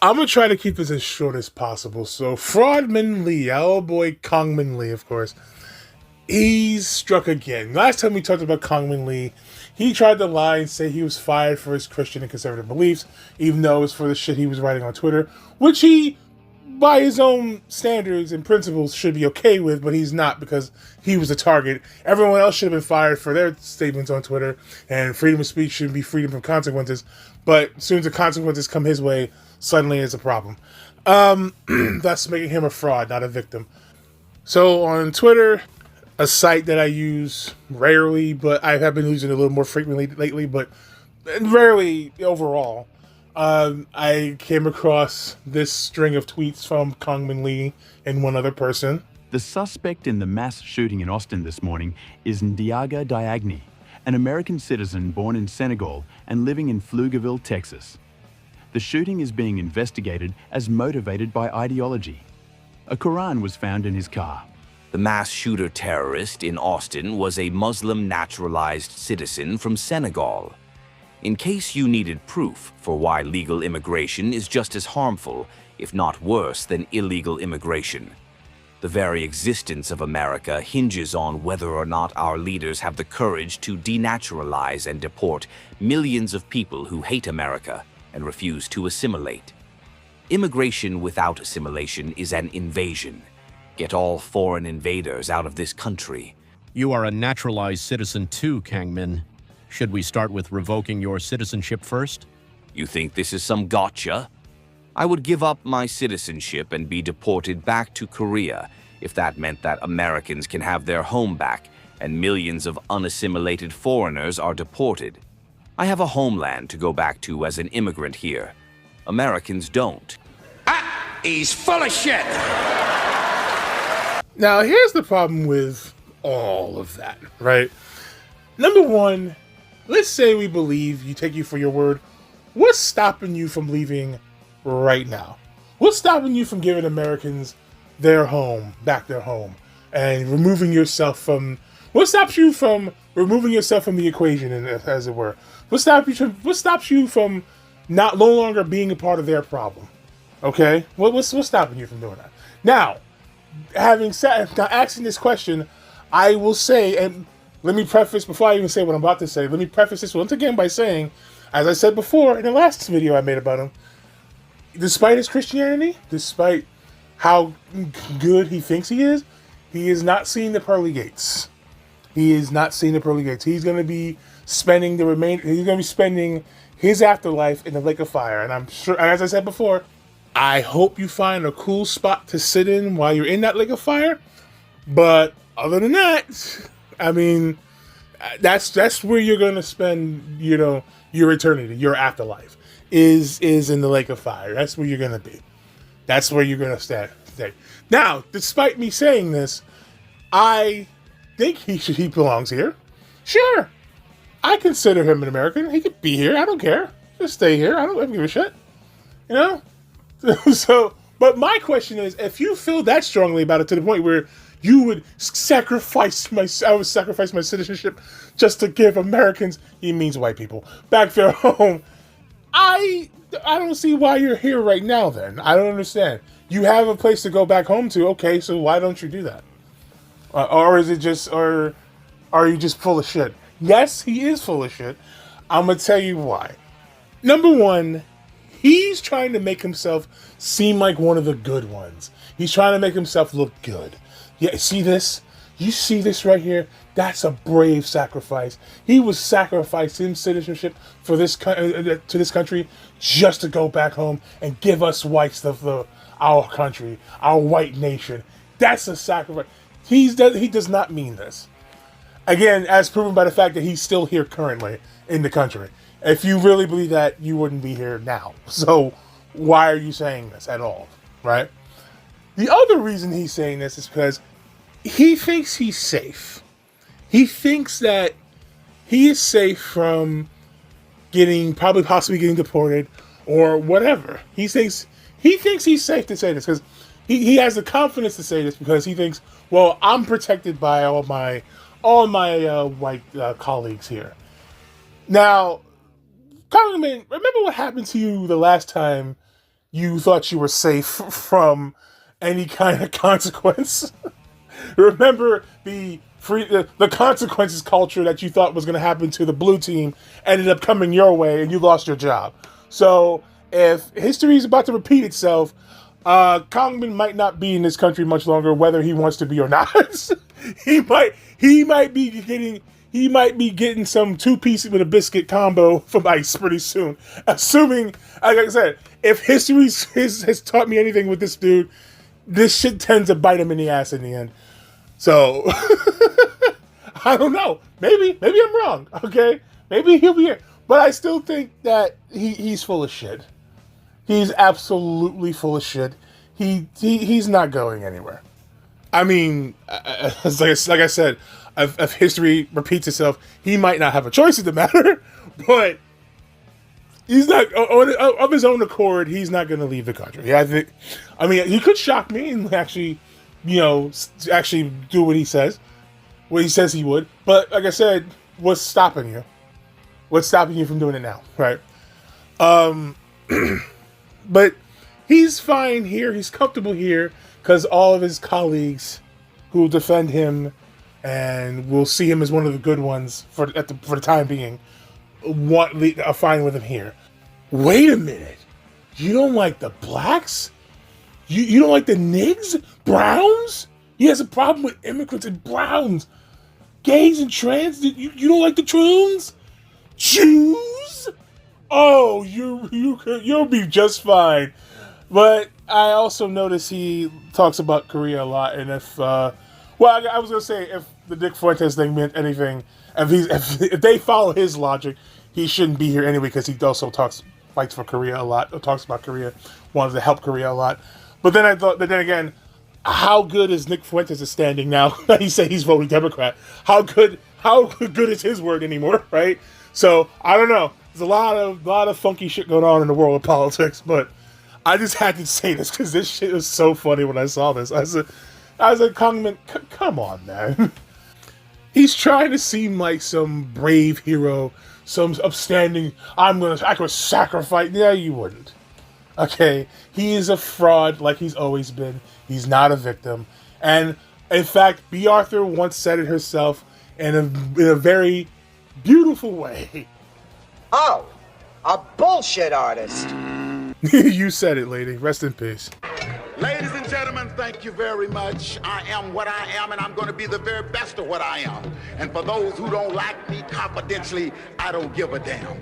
I'm gonna try to keep this as short as possible. So, Fraudmin Lee, our old boy Kangmin Lee, of course, he's struck again. Last time we talked about Kangmin Lee, he tried to lie and say he was fired for his Christian and conservative beliefs, even though it was for the shit he was writing on Twitter, which he, by his own standards and principles, should be okay with, but he's not because he was a target. Everyone else should have been fired for their statements on Twitter, and freedom of speech should be freedom from consequences. But as soon as the consequences come his way, suddenly it's a problem. Thus making him a fraud, not a victim. So on Twitter, a site that I use rarely, but I have been using it a little more frequently lately, but rarely overall. I came across this string of tweets from Kangmin Lee and one other person. The suspect in the mass shooting in Austin this morning is Ndiaga Diagne, an American citizen born in Senegal and living in Pflugerville, Texas. The shooting is being investigated as motivated by ideology. A Quran was found in his car. The mass shooter terrorist in Austin was a Muslim naturalized citizen from Senegal. In case you needed proof for why legal immigration is just as harmful, if not worse, than illegal immigration. The very existence of America hinges on whether or not our leaders have the courage to denaturalize and deport millions of people who hate America and refuse to assimilate. Immigration without assimilation is an invasion. Get all foreign invaders out of this country. You are a naturalized citizen too, Kangmin. Should we start with revoking your citizenship first? You think this is some gotcha? I would give up my citizenship and be deported back to Korea if that meant that Americans can have their home back and millions of unassimilated foreigners are deported. I have a homeland to go back to as an immigrant here. Americans don't. He's full of shit! Now, here's the problem with all of that, right? Number one, let's say we believe you take you for your word. What's stopping you from leaving right now? What's stopping you from giving Americans their home, back their home, and removing yourself from... What stops you from removing yourself from the equation, as it were? What stops you from no longer being a part of their problem? Okay? What's stopping you from doing that? Now, asking this question, I will say, and let me preface, before I even say what I'm about to say, let me preface this once again by saying, as I said before in the last video I made about him, despite his Christianity, despite how good he thinks he is not seeing the pearly gates. He is not seeing the pearly gates. He's going to be spending his afterlife in the lake of fire. And I'm sure, as I said before, I hope you find a cool spot to sit in while you're in that lake of fire. But other than that, I mean, that's where you're going to spend, your eternity, your afterlife is in the lake of fire. That's where you're going to be. That's where you're going to stay. Now, despite me saying this, I think he belongs here. Sure. I consider him an American. He could be here. I don't care. Just stay here. I don't give a shit. So, but my question is, if you feel that strongly about it to the point where you would sacrifice my citizenship just to give Americans, he means white people, back their home, I don't see why you're here right now then. I don't understand. You have a place to go back home to, okay, so why don't you do that? Or are you just full of shit? Yes, he is full of shit. I'm going to tell you why. Number one, he's trying to make himself seem like one of the good ones. He's trying to make himself look good. Yeah, see this? You see this right here? That's a brave sacrifice. He was sacrificing citizenship for to this country just to go back home and give us whites our country, our white nation. That's a sacrifice. He does not mean this. Again, as proven by the fact that he's still here currently in the country. If you really believe that, you wouldn't be here now. So why are you saying this at all, right? The other reason he's saying this is because he thinks he's safe. He thinks that he is safe from possibly getting deported or whatever. He thinks he's safe to say this because he has the confidence to say this because he thinks, well, I'm protected by all my white colleagues here. Now, Congressman, remember what happened to you the last time you thought you were safe from any kind of consequence. Remember the consequences culture that you thought was going to happen to the blue team ended up coming your way, and you lost your job. So if history is about to repeat itself, Kangmin might not be in this country much longer, whether he wants to be or not. he might be getting some 2 pieces with a biscuit combo from Ice pretty soon. Assuming, like I said, if history has taught me anything with this dude, this shit tends to bite him in the ass in the end. So I don't know. Maybe I'm wrong. Okay, maybe he'll be here, but I still think that he's full of shit. He's absolutely full of shit. He's not going anywhere. I mean, like I said, if history repeats itself, he might not have a choice in the matter, but he's not of his own accord. He's not going to leave the country. Yeah, I mean, he could shock me and actually do what he says he would. But like I said, what's stopping you? What's stopping you from doing it now, right? But he's fine here. He's comfortable here because all of his colleagues who will defend him and will see him as one of the good ones for the time being are fine with him here. Wait a minute. You don't like the blacks? You don't like the nigs? Browns? He has a problem with immigrants and browns. Gays and trans? You don't like the troons? Jews? Oh, you'll be just fine. But I also notice he talks about Korea a lot, and if I was gonna say if the Dick Fuentes thing meant anything, if they follow his logic, he shouldn't be here anyway because he also fights for Korea a lot, or talks about Korea, wants to help Korea a lot. But then I thought, but then again, how good is Nick Fuentes' standing now? He said he's voting Democrat. How good is his word anymore, right? So I don't know. There's a lot of funky shit going on in the world of politics, but I just had to say this because this shit was so funny when I saw this. I said, Kangmin, come on, man. He's trying to seem like some brave hero, some upstanding. I could sacrifice. Yeah, you wouldn't. Okay, he is a fraud like he's always been. He's not a victim. And in fact, B. Arthur once said it herself in a very beautiful way. Oh, a bullshit artist. You said it, lady. Rest in peace. Ladies and gentlemen, thank you very much. I am what I am, and I'm going to be the very best of what I am. And for those who don't like me confidentially, I don't give a damn.